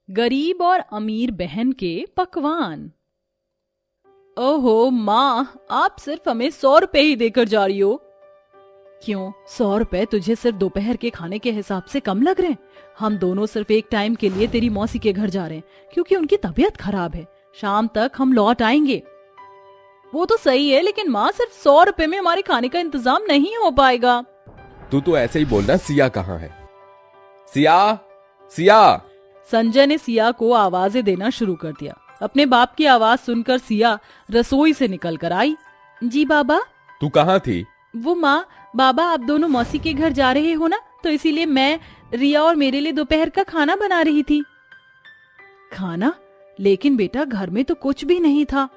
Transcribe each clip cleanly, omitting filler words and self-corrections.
गरीब और अमीर बहन के पकवान। ओहो माँ, आप सिर्फ हमें 100 रुपए ही देकर जा रही हो। क्यों, 100 रुपए तुझे सिर्फ दोपहर के खाने के हिसाब से कम लग रहे हैं? हम दोनों सिर्फ एक टाइम के लिए तेरी मौसी के घर जा रहे हैं क्योंकि उनकी तबीयत खराब है। शाम तक हम लौट आएंगे। वो तो सही है, लेकिन माँ सिर्फ 100 रुपए में हमारे खाने का इंतजाम नहीं हो पाएगा। तू तो ऐसे ही बोलना। सिया कहाँ है? सिया, सिया। संजय ने सिया को आवाजें देना शुरू कर दिया। अपने बाप की आवाज सुनकर सिया रसोई से निकल कर आई। जी बाबा। तू कहाँ थी? वो माँ, बाबा आप दोनों मौसी के घर जा रहे हो ना, तो इसीलिए मैं रिया और मेरे लिए दोपहर का खाना बना रही थी। खाना? लेकिन बेटा घर में तो कुछ भी नहीं था।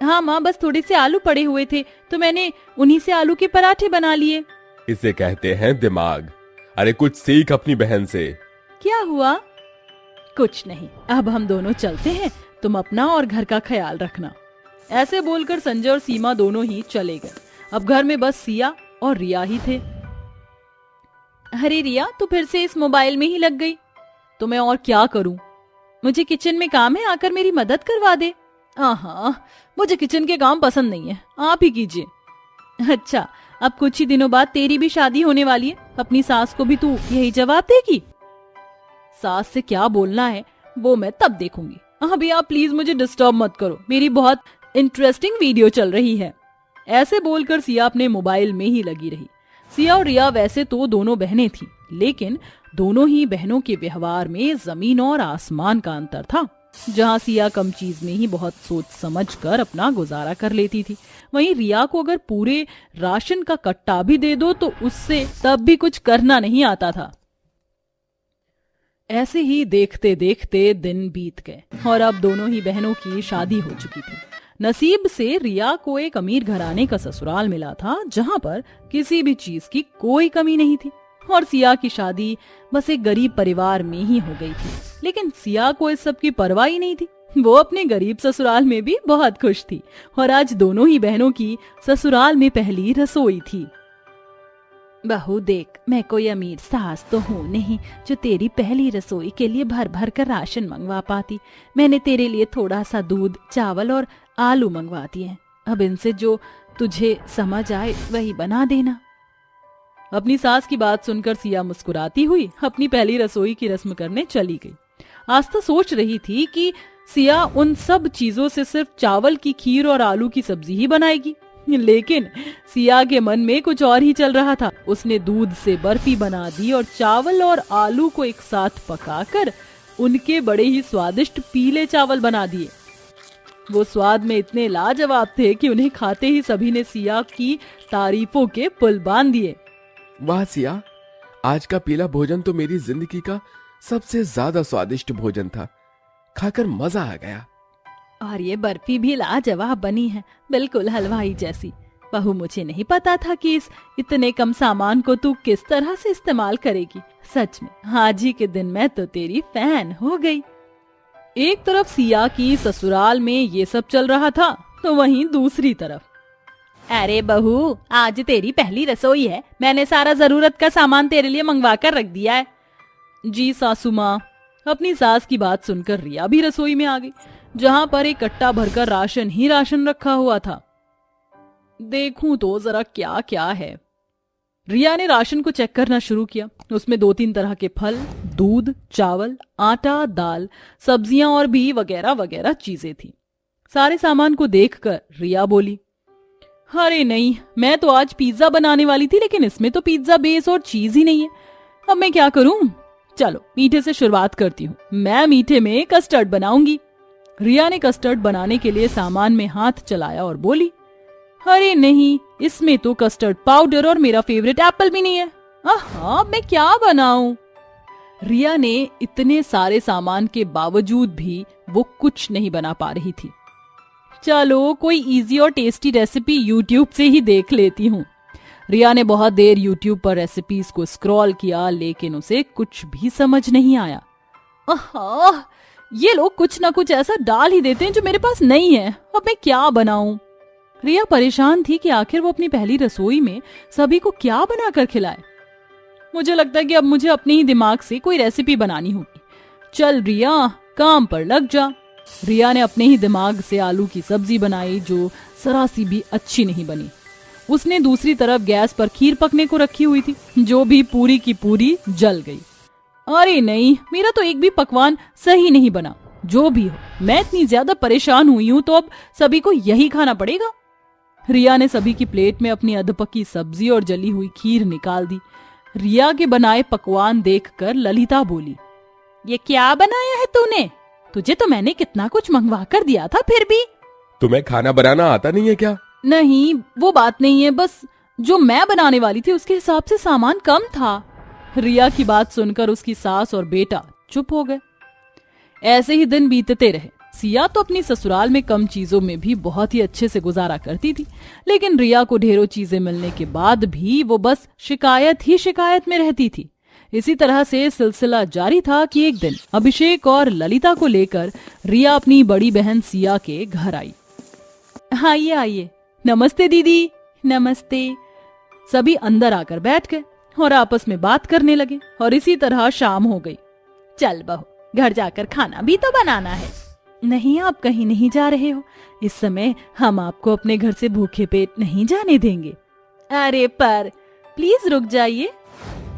हाँ माँ, बस थोड़े से आलू पड़े हुए थे तो मैंने उन्हीं से आलू के पराठे बना लिए। इसे कहते हैं दिमाग। अरे कुछ सीख अपनी बहन से। क्या हुआ? कुछ नहीं, अब हम दोनों चलते हैं, तुम अपना और घर का ख्याल रखना। ऐसे बोलकर संजय और सीमा दोनों ही चले गए। अब घर में बस सिया और रिया ही थे। अरे रिया, तू फिर से इस मोबाइल में ही लग गई। तो मैं और क्या करूं? मुझे किचन में काम है, आकर मेरी मदद करवा दे। हाँ, मुझे किचन के काम पसंद नहीं है, आप ही कीजिए। अच्छा, अब कुछ ही दिनों बाद तेरी भी शादी होने वाली है, अपनी सास को भी तू यही जवाब देगी? सास से क्या बोलना है वो मैं तब देखूंगी। अभी आप प्लीज मुझे डिस्टर्ब मत करो, मेरी बहुत इंटरेस्टिंग वीडियो चल रही है। ऐसे बोलकर सिया अपने मोबाइल में ही लगी रही। सिया और रिया वैसे तो दोनों बहनें थीं, लेकिन दोनों ही बहनों के व्यवहार में जमीन और आसमान का अंतर था। जहां सिया कम चीज में ही बहुत सोच समझ कर अपना गुजारा कर लेती थी, वहीं रिया को अगर पूरे राशन का कट्टा भी दे दो तो उससे तब भी कुछ करना नहीं आता था। ऐसे ही देखते देखते दिन बीत गए और अब दोनों ही बहनों की शादी हो चुकी थी। नसीब से रिया को एक अमीर घराने का ससुराल मिला था, जहां पर किसी भी चीज की कोई कमी नहीं थी। और सिया की शादी बस एक गरीब परिवार में ही हो गई थी, लेकिन सिया को इस सब की परवाह ही नहीं थी। वो अपने गरीब ससुराल में भी बहुत खुश थी और आज दोनों ही बहनों की ससुराल में पहली रसोई थी। बहू देख, मैं कोई अमीर सास तो हूँ नहीं जो तेरी पहली रसोई के लिए भर भर कर राशन मंगवा पाती। मैंने तेरे लिए थोड़ा सा दूध, चावल और आलू मंगवा दिए। अब इनसे जो तुझे समझ आए वही बना देना। अपनी सास की बात सुनकर सिया मुस्कुराती हुई अपनी पहली रसोई की रस्म करने चली गई। आस्था सोच रही थी कि सिया उन सब चीजों से सिर्फ चावल की खीर और आलू की सब्जी ही बनाएगी, लेकिन सिया के मन में कुछ और ही चल रहा था। उसने दूध से बर्फी बना दी और चावल और आलू को एक साथ पकाकर उनके बड़े ही स्वादिष्ट पीले चावल बना दिए। वो स्वाद में इतने लाजवाब थे कि उन्हें खाते ही सभी ने सिया की तारीफों के पुल बांध दिए। वाह सिया, आज का पीला भोजन तो मेरी जिंदगी का सबसे ज्यादा स्वादिष्ट भोजन था। खाकर मजा आ गया। और ये बर्फी भी लाजवाब बनी है, बिल्कुल हलवाई जैसी। बहू, मुझे नहीं पता था कि इस इतने कम सामान को तू किस तरह से इस्तेमाल करेगी। सच में आज ही के दिन मैं तो तेरी फैन हो गई। एक तरफ सिया की ससुराल में ये सब चल रहा था, तो वहीं दूसरी तरफ, अरे बहू, आज तेरी पहली रसोई है, मैंने सारा जरूरत का सामान तेरे लिए मंगवा कर रख दिया है। जी सासू माँ। अपनी सास की बात सुनकर रिया भी रसोई में आ गई, जहां पर एक कट्टा भरकर राशन ही राशन रखा हुआ था। देखूं तो जरा क्या क्या है। रिया ने राशन को चेक करना शुरू किया। उसमें 2-3 तरह के फल, दूध, चावल, आटा, दाल, सब्जियां और भी वगैरह वगैरह चीजें थी। सारे सामान को देखकर रिया बोली, अरे नहीं, मैं तो आज पिज्जा बनाने वाली थी, लेकिन इसमें तो पिज्जा बेस और चीज ही नहीं है। अब मैं क्या करूं? चलो मीठे से शुरुआत करती हूँ। मैं मीठे में कस्टर्ड बनाऊंगी। रिया ने कस्टर्ड बनाने के लिए सामान में हाथ चलाया और बोली, अरे नहीं, इसमें तो कस्टर्ड पाउडर और मेरा फेवरेट एप्पल भी नहीं है। हाँ, मैं क्या बनाऊं? रिया ने इतने सारे सामान के बावजूद भी वो कुछ नहीं बना पा रही थी। चलो कोई इजी और टेस्टी रेसिपी यूट्यूब से ही देख लेती हूँ। रिया ने बहुत देर यूट्यूब पर रेसिपीज को स्क्रॉल किया, लेकिन उसे कुछ भी समझ नहीं आया। ये लोग कुछ ना कुछ ऐसा डाल ही देते हैं जो मेरे पास नहीं है। अब मैं क्या बनाऊं? रिया परेशान थी कि आखिर वो अपनी पहली रसोई में सभी को क्या बनाकर खिलाए। मुझे लगता है कि अब मुझे अपने ही दिमाग से कोई रेसिपी बनानी होगी। चल रिया, काम पर लग जा। रिया ने अपने ही दिमाग से आलू की सब्जी बनाई जो सरासी भी अच्छी नहीं बनी। उसने दूसरी तरफ गैस पर खीर पकने को रखी हुई थी जो भी पूरी की पूरी जल गई। अरे नहीं, मेरा तो एक भी पकवान सही नहीं बना। जो भी हो, मैं इतनी ज्यादा परेशान हुई हूं तो अब सभी को यही खाना पड़ेगा। रिया ने सभी की प्लेट में अपनी अधपकी सब्जी और जली हुई खीर निकाल दी। रिया के बनाए पकवान देखकर ललिता बोली, ये क्या बनाया है तूने? तुझे तो मैंने कितना कुछ मंगवा कर दिया था, फिर भी। तुम्हें खाना बनाना आता नहीं है क्या? नहीं, वो बात नहीं है, बस जो मैं बनाने वाली थी उसके हिसाब से सामान कम था। रिया की बात सुनकर उसकी सास और बेटा चुप हो गए। ऐसे ही दिन बीतते रहे। सिया तो अपनी ससुराल में कम चीजों में भी बहुत ही अच्छे से गुजारा करती थी, लेकिन रिया को ढेरों चीजें मिलने के बाद भी वो बस शिकायत ही शिकायत में रहती थी। इसी तरह से सिलसिला जारी था कि एक दिन अभिषेक और ललिता को लेकर रिया अपनी बड़ी बहन सिया के घर आई। आइए आइए। नमस्ते दीदी। नमस्ते। सभी अंदर आकर बैठ गए और आपस में बात करने लगे और इसी तरह शाम हो गई। चल बहू, घर जाकर खाना भी तो बनाना है। नहीं, आप कहीं नहीं जा रहे हो। इस समय हम आपको अपने घर से भूखे पेट नहीं जाने देंगे। अरे पर प्लीज रुक जाइए।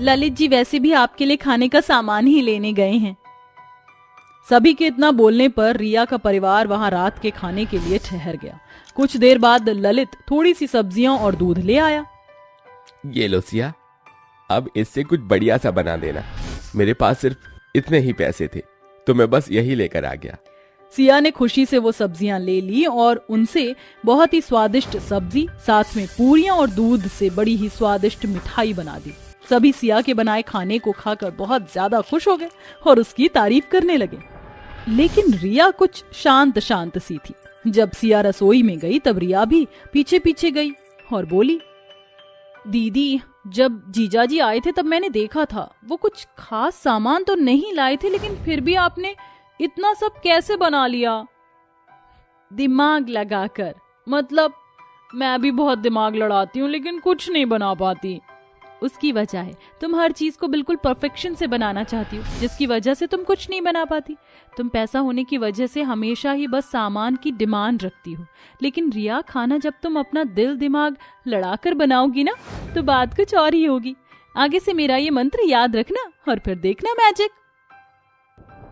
ललित जी वैसे भी आपके लिए खाने का सामान ही लेने गए हैं। सभी के इतना बोलने पर रिया का परिवार वहां रात के खाने के लिए ठहर गया। कुछ देर बाद ललित थोड़ी सी सब्जियां और दूध ले आया। ये लो सिया, अब इससे कुछ बढ़िया सा बना देना। मेरे पास सिर्फ इतने ही पैसे थे तो मैं बस यही लेकर आ गया। सिया ने खुशी से वो सब्जियां ले ली और उनसे बहुत ही स्वादिष्ट सब्जी, साथ में पूरियां और दूध से बड़ी ही स्वादिष्ट मिठाई बना दी। सभी सिया के बनाए खाने को खाकर बहुत ज्यादा खुश हो गए और उसकी तारीफ करने लगे। लेकिन रिया कुछ शांत शांत सी थी। जब सिया रसोई में गई तब रिया भी पीछे पीछे गई और बोली, दीदी जब जीजाजी आए थे तब मैंने देखा था वो कुछ खास सामान तो नहीं लाए थे, लेकिन फिर भी आपने इतना सब कैसे बना लिया? दिमाग लगाकर। मतलब मैं भी बहुत दिमाग लड़ाती हूँ लेकिन कुछ नहीं बना पाती। उसकी वजह है तुम हर चीज को बिल्कुल परफेक्शन से बनाना चाहती हो, जिसकी वजह से तुम कुछ नहीं बना पाती। तुम पैसा होने की वजह से हमेशा ही बस सामान की डिमांड रखती हो। लेकिन रिया, खाना जब तुम अपना दिल दिमाग लड़ाकर बनाओगी ना तो बात कुछ और ही होगी। आगे से मेरा ये मंत्र याद रखना और फिर देखना मैजिक।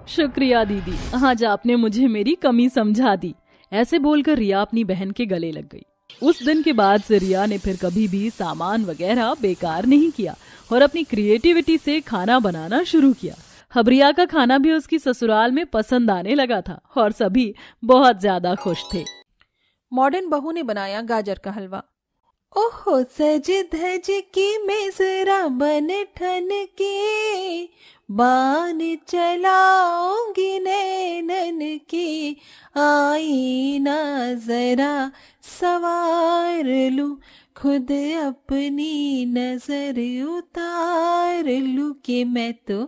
शुक्रिया दीदी, आज आपने मुझे मेरी कमी समझा दी। ऐसे बोलकर रिया अपनी बहन के गले लग गई। उस दिन के बाद से रिया ने फिर कभी भी सामान वगैरह बेकार नहीं किया और अपनी क्रिएटिविटी से खाना बनाना शुरू किया। अब रिया का खाना भी उसकी ससुराल में पसंद आने लगा था और सभी बहुत ज्यादा खुश थे। मॉडर्न बहू ने बनाया गाजर का हलवा। ओहो सज धज के मेजरा बन ठन के, बान चलाऊंगी नैनन के, आई ना जरा सवार लूं, खुद अपनी नजर उतार लूं कि मैं तो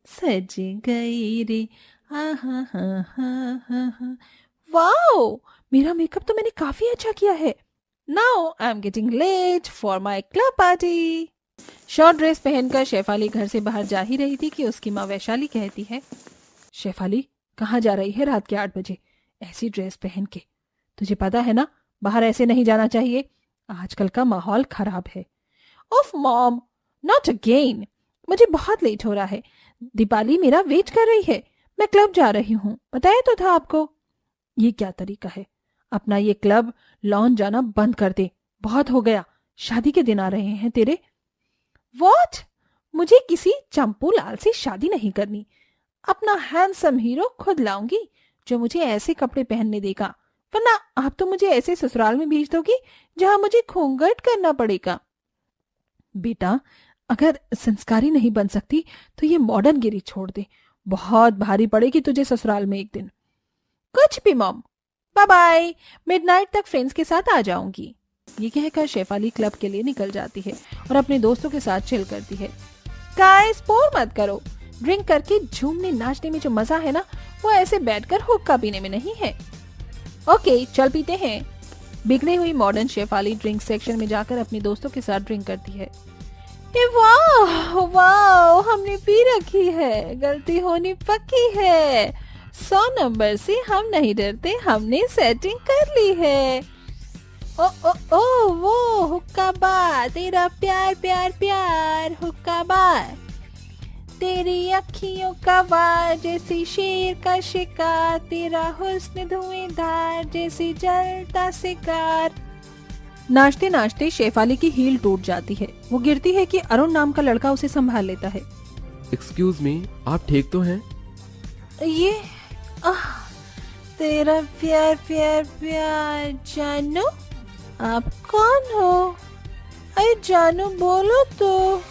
सज गई रे। आहा हा हा हा। वाओ, मेरा मेकअप तो मैंने काफी अच्छा किया है। Now I am getting late for my club party. Short dress पहनकर शेफाली घर से बाहर जा ही रही थी कि उसकी माँ वैशाली कहती है, शेफाली कहाँ जा रही है रात के 8 बजे ऐसी ड्रेस पहन के? तुझे पता है ना बाहर ऐसे नहीं जाना चाहिए, आजकल का माहौल खराब है। ओफ मॉम, नॉट अगेन, मुझे बहुत लेट हो रहा है। दीपाली मेरा वेट कर रही है, मैं क्लब जा रही हूँ, बताया तो था आपको। ये क्या तरीका है? अपना ये क्लब लॉन जाना बंद कर दे, बहुत हो गया, शादी के दिन आ रहे हैं तेरे। व्हाट? मुझे किसी चंपू लाल से शादी नहीं करनी। अपना हैंडसम हीरो खुद लाऊंगी जो मुझे ऐसे कपड़े पहनने देगा, वरना आप तो मुझे ऐसे ससुराल में भेज दोगी जहां मुझे घूंघट करना पड़ेगा। बेटा, अगर संस्कारी नहीं बन सकती तो ये मॉडर्न गिरी छोड़ दे, बहुत भारी पड़ेगी तुझे ससुराल में एक दिन। कुछ भी मॉम, बाय बाय, मिडनाइट तक फ्रेंड्स के साथ आ जाऊंगी। ये कहकर शेफाली क्लब के लिए निकल जाती है और अपने दोस्तों के साथ चिल करती है। गाइस, बोर मत करो, ड्रिंक करके झूमने नाचने में जो मजा है ना वो ऐसे बैठकर हुक्का पीने में नहीं है। ओके, चल पीते हैं। बिगड़ी हुई मॉडर्न शेफाली ड्रिंक सेक्शन में जाकर अपने दोस्तों के साथ ड्रिंक करती है। ये वाह वाह, हमने पी रखी है, गलती होनी पक्की है। 100 नंबर से हम नहीं डरते, हमने सेटिंग कर ली है। ओ ओ ओ वो हुक्का बार, तेरा प्यार प्यार प्यार, हुक्का बार। तेरी अखियों का वार जैसी शेर का शिकार, तेरा हुस्न धुएंधार जैसी जलता शिकार। नाचते नाचते शेफाली की हील टूट जाती है। वो गिरती है कि अरुण नाम का लड़का उसे संभाल लेता है। एक्सक्यूज मी, आप ठीक तो हैं? ये तेरा प्यार प्यार प्यार। जानू, आप कौन हो? अरे जानू बोलो तो।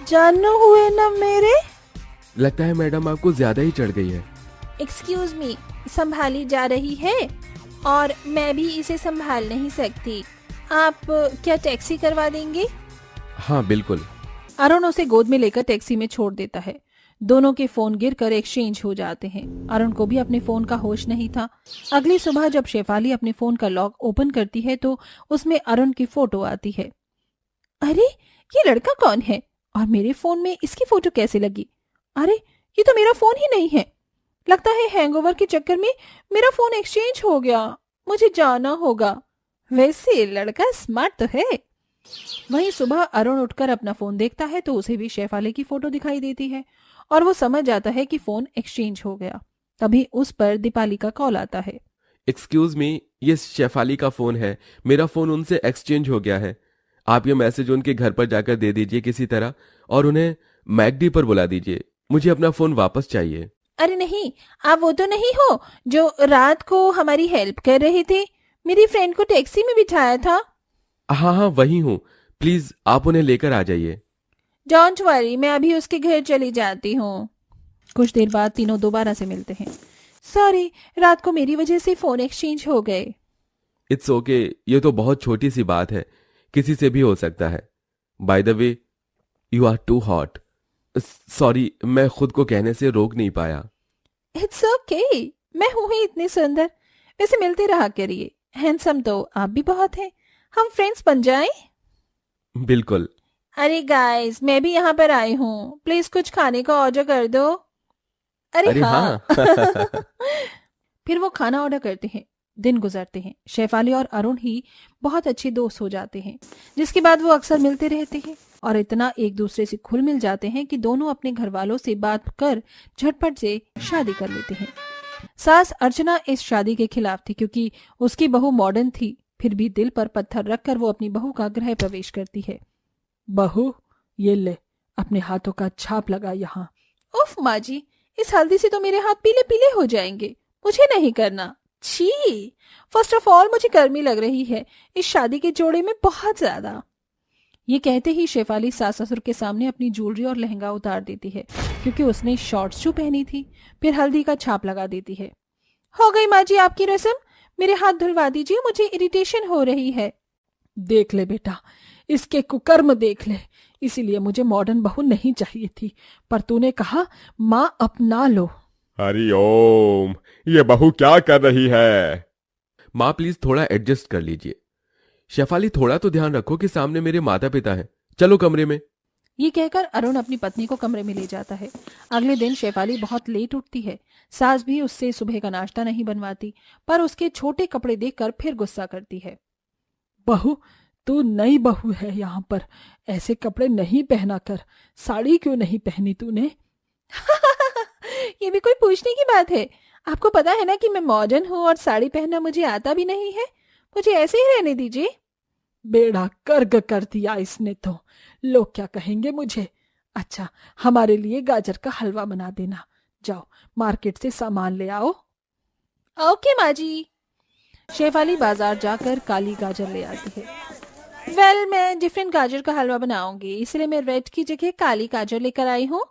जानू हुए ना मेरे? लगता है मैडम आपको ज्यादा ही चढ़ गई है। एक्सक्यूज मी, संभाली जा रही है और मैं भी इसे संभाल नहीं सकती। आप क्या टैक्सी करवा देंगे? हाँ बिल्कुल। अरुण उसे गोद में लेकर टैक्सी में छोड़ देता है। दोनों के फोन गिरकर एक्सचेंज हो जाते हैं। अरुण को भी अपने फोन का होश नहीं था। अगली सुबह जब शेफाली अपने फोन का लॉक ओपन करती है तो उसमें अरुण की फोटो आती है। अरे ये लड़का कौन है और मेरे फोन में इसकी फोटो कैसे लगी? अरे ये तो मेरा फोन ही नहीं है। लगता है हैंगओवर के चक्कर में मेरा फोन एक्सचेंज हो गया। मुझे जाना होगा। वैसे लड़का स्मार्ट तो है। वहीं सुबह अरुण उठकर अपना फोन देखता है तो उसे भी शेफाली की फोटो दिखाई देती है और वो समझ जाता है कि फोन एक्सचेंज हो गया। तभी उस पर दीपाली का कॉल आता है। एक्सक्यूज मी, ये शेफाली का फोन है। मेरा फोन उनसे एक्सचेंज हो गया है। आप ये मैसेज उनके घर पर जाकर दे दीजिए किसी तरह और उन्हें मैकडी पर बुला दीजिए। मुझे अपना फोन वापस चाहिए। अरे नहीं, आप वो तो नहीं हो जो रात को हमारी हेल्प कर रहे थे? मेरी फ्रेंड को टैक्सी में बिठाया था। हाँ हाँ वही हूँ। प्लीज आप उन्हें लेकर आ जाइए। डोंट वरी, मैं अभी उसके घर चली जाती हूँ। कुछ देर बाद तीनों दोबारा से मिलते हैं। सॉरी, रात को मेरी वजह से फोन एक्सचेंज हो गए। इट्स ओके, ये तो बहुत छोटी सी बात है, किसी से भी हो सकता है। By the way, you are too hot. Sorry, मैं खुद को कहने से रोक नहीं पाया। इट्स ओके, मैं हूं ही इतनी सुंदर। वैसे मिलते रहा करिए। हैंडसम तो आप भी बहुत हैं। हम फ्रेंड्स बन जाएं? बिल्कुल। अरे गाइस, मैं भी यहाँ पर आई हूँ। प्लीज कुछ खाने का ऑर्डर कर दो। अरे हाँ। फिर वो खाना ऑर्डर करते हैं। दिन गुजरते हैं। शेफाली और अरुण ही बहुत अच्छे दोस्त हो जाते हैं, जिसके बाद वो अक्सर मिलते रहते हैं और इतना एक दूसरे से खुल मिल जाते हैं कि दोनों अपने घर वालों से बात कर झटपट से शादी कर लेते हैं। सास अर्चना इस शादी के खिलाफ थी क्योंकि उसकी बहू मॉडर्न थी। फिर भी दिल पर पत्थर रखकर वो अपनी बहू का गृह प्रवेश करती है। बहू, ये ले, अपने हाथों का छाप लगा यहाँ। उफ माँ जी, इस हल्दी से तो मेरे हाथ पीले पीले हो जाएंगे। मुझे नहीं करना। छी, फर्स्ट ऑफ ऑल मुझे गर्मी लग रही है इस शादी के जोड़े में बहुत ज्यादा। ये कहते ही शेफाली सास ससुर के सामने अपनी ज्वेलरी और लहंगा उतार देती है क्योंकि उसने शॉर्ट शू पहनी थी। फिर हल्दी का छाप लगा देती है। हो गई माँ जी आपकी रस्म, मेरे हाथ धुलवा दीजिए, मुझे इरिटेशन हो रही है। देख ले बेटा, इसके कुकर्म देख ले। इसीलिए मुझे मॉडर्न बहू नहीं चाहिए थी, पर तूने कहा माँ अपना लो। हरि ओम, ये बहू क्या कर रही है? माँ प्लीज थोड़ा एडजस्ट कर लीजिए। शेफाली, थोड़ा तो ध्यान रखो कि सामने मेरे माता पिता हैं। चलो कमरे में। ये कहकर अरुण अपनी पत्नी को कमरे में ले जाता है। अगले दिन शेफाली बहुत लेट उठती है। सास भी उससे सुबह का नाश्ता नहीं बनवाती, पर उसके छोटे कपड़े देखकर फिर गुस्सा करती है। बहू, तू नई बहू है यहाँ पर, ऐसे कपड़े नहीं पहना कर। साड़ी क्यों नहीं पहनी तूने? ये भी कोई पूछने की बात है? आपको पता है ना कि मैं मॉडर्न हूँ और साड़ी पहनना मुझे आता भी नहीं है। मुझे ऐसे ही रहने दीजिए। बेड़ा कर्क कर दिया इसने तो। लोग क्या कहेंगे मुझे? अच्छा, हमारे लिए गाजर का हलवा बना देना। जाओ मार्केट से सामान ले आओ। ओके माँ जी। शेफाली बाजार जाकर काली गाजर ले आती है। मैं डिफरेंट गाजर का हलवा बनाऊंगी, इसलिए मैं रेड की जगह काली गाजर लेकर आई हूँ।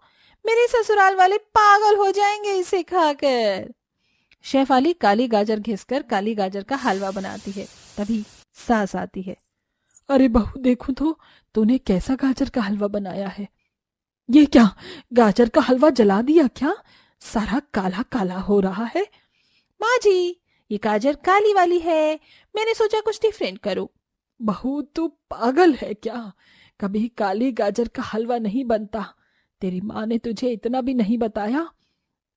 मेरे ससुराल वाले पागल हो जाएंगे इसे खाकर। शेफाली काली गाजर घिसकर काली गाजर का हलवा बनाती है। तभी सास आती है। अरे बहू, देखो तो तूने कैसा गाजर का हलवा बनाया है। ये क्या, गाजर का हलवा जला दिया क्या? सारा काला काला हो रहा है। माँ जी, ये गाजर काली वाली है, मैंने सोचा कुछ डिफरेंट करूं। बहू, तू पागल है क्या? कभी काली गाजर का हलवा नहीं बनता। तेरी माँ ने तुझे इतना भी नहीं बताया?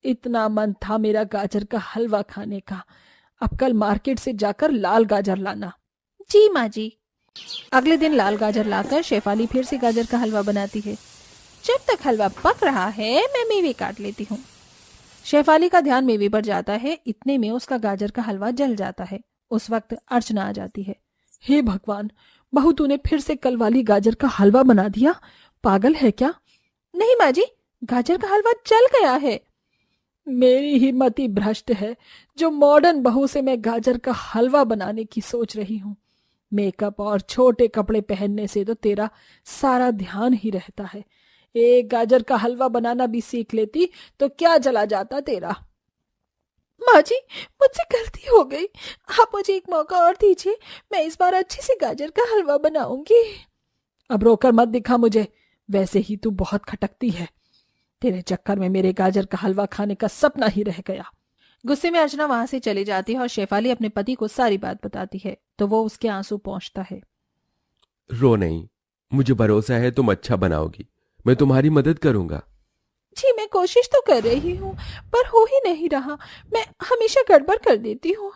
इतना मन था मेरा गाजर का हलवा खाने का। अब कल मार्केट से जाकर लाल गाजर लाना। जी माँ जी। अगले दिन लाल गाजर लाकर शेफाली फिर से गाजर का हलवा बनाती है। जब तक हलवा पक रहा है मैं मेवे काट लेती हूँ। शेफाली का ध्यान मेवे पर जाता है, इतने में उसका गाजर का हलवा जल जाता है। उस वक्त अर्चना आ जाती है। हे भगवान, बहू तूने फिर से कल वाली गाजर का हलवा बना दिया। पागल है क्या? नहीं माँ जी, गाजर का हलवा जल गया है। मेरी ही मति भ्रष्ट है जो मॉडर्न बहू से मैं गाजर का हलवा बनाने की सोच रही हूँ। मेकअप और छोटे कपड़े पहनने से तो तेरा सारा ध्यान ही रहता है। एक गाजर का हलवा बनाना भी सीख लेती तो क्या चला जाता तेरा। माँ जी, मुझसे गलती हो गई। आप मुझे एक मौका और दीजिए, मैं इस बार अच्छे से गाजर का हलवा बनाऊंगी। अब रोकर मत दिखा मुझे, वैसे ही तू बहुत खटकती है। तेरे चक्कर में मेरे गाजर का हलवा खाने का सपना ही रह गया। गुस्से में अर्चना वहां से चली जाती है और शेफाली अपने पति को सारी बात बताती है तो वो उसके आंसू पोंछता है। रो नहीं, मुझे भरोसा है तुम अच्छा बनाओगी। मैं तुम्हारी मदद करूंगा। जी मैं कोशिश तो कर रही हूँ पर हो ही नहीं रहा। मैं हमेशा गड़बड़ कर देती हूँ।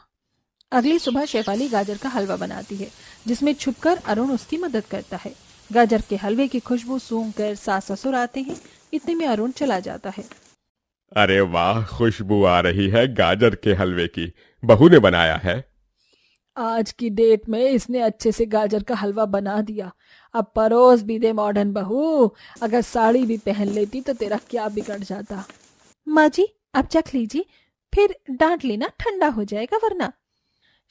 अगली सुबह शेफाली गाजर का हलवा बनाती है जिसमें छुपकर अरुण उसकी मदद करता है। गाजर के हलवे की खुशबू सूंघकर सास ससुर आते हैं। इतने में अरुण चला जाता है। अरे वाह, खुशबू आ रही है गाजर के हलवे की। बहू ने बनाया है? आज की डेट में इसने अच्छे से गाजर का हलवा बना दिया। अब परोस भी दे मॉडर्न बहू। अगर साड़ी भी पहन लेती तो तेरा क्या बिगड़ जाता। माँ जी अब चख लीजिए, फिर डांट लेना, ठंडा हो जाएगा वरना।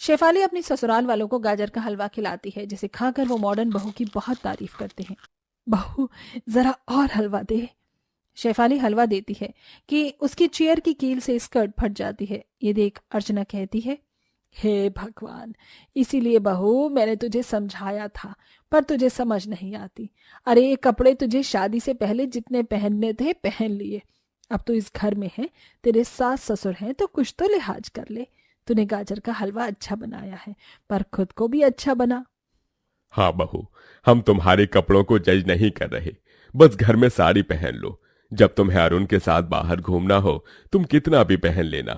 शेफाली अपनी ससुराल वालों को गाजर का हलवा खिलाती है जिसे खाकर वो मॉडर्न बहू की बहुत तारीफ करते हैं। बहू जरा और हलवा दे। शेफाली हलवा देती है कि उसकी चेयर की कील से स्कर्ट फट जाती है। ये देख अर्चना कहती है, हे भगवान, इसीलिए बहू मैंने तुझे समझाया था पर तुझे समझ नहीं आती। अरे ये कपड़े तुझे शादी से पहले जितने पहनने थे पहन लिए। अब तो इस घर में है, तेरे सास ससुर हैं तो कुछ तो लिहाज कर ले। तूने गाजर का हलवा अच्छा बनाया है पर खुद को भी अच्छा बना। हाँ बहू, हम तुम्हारे कपड़ों को जज नहीं कर रहे, बस घर में साड़ी पहन लो। जब तुम्हें अरुण के साथ बाहर घूमना हो तुम कितना भी पहन लेना,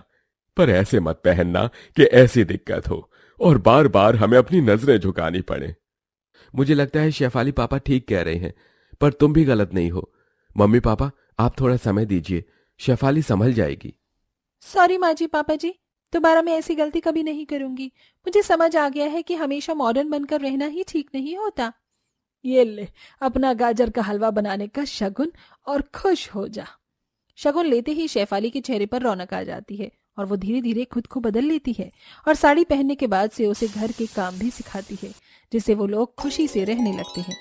पर ऐसे मत पहनना कि ऐसी दिक्कत हो और बार बार हमें अपनी नजरें झुकानी पड़े। मुझे लगता है शेफाली पापा ठीक कह रहे हैं, पर तुम भी गलत नहीं हो। मम्मी पापा आप थोड़ा समय दीजिए, शेफाली संभल जाएगी। सॉरी माँ जी, पापा जी, दोबारा मैं ऐसी गलती कभी नहीं करूंगी। मुझे समझ आ गया है कि हमेशा मॉडर्न बनकर रहना ही ठीक नहीं होता। ये ले अपना गाजर का हलवा बनाने का शगुन और खुश हो जा। शगुन लेते ही शेफाली के चेहरे पर रौनक आ जाती है और वो धीरे धीरे खुद को बदल लेती है और साड़ी पहनने के बाद से उसे घर के काम भी सिखाती है जिससे वो लोग खुशी से रहने लगते हैं।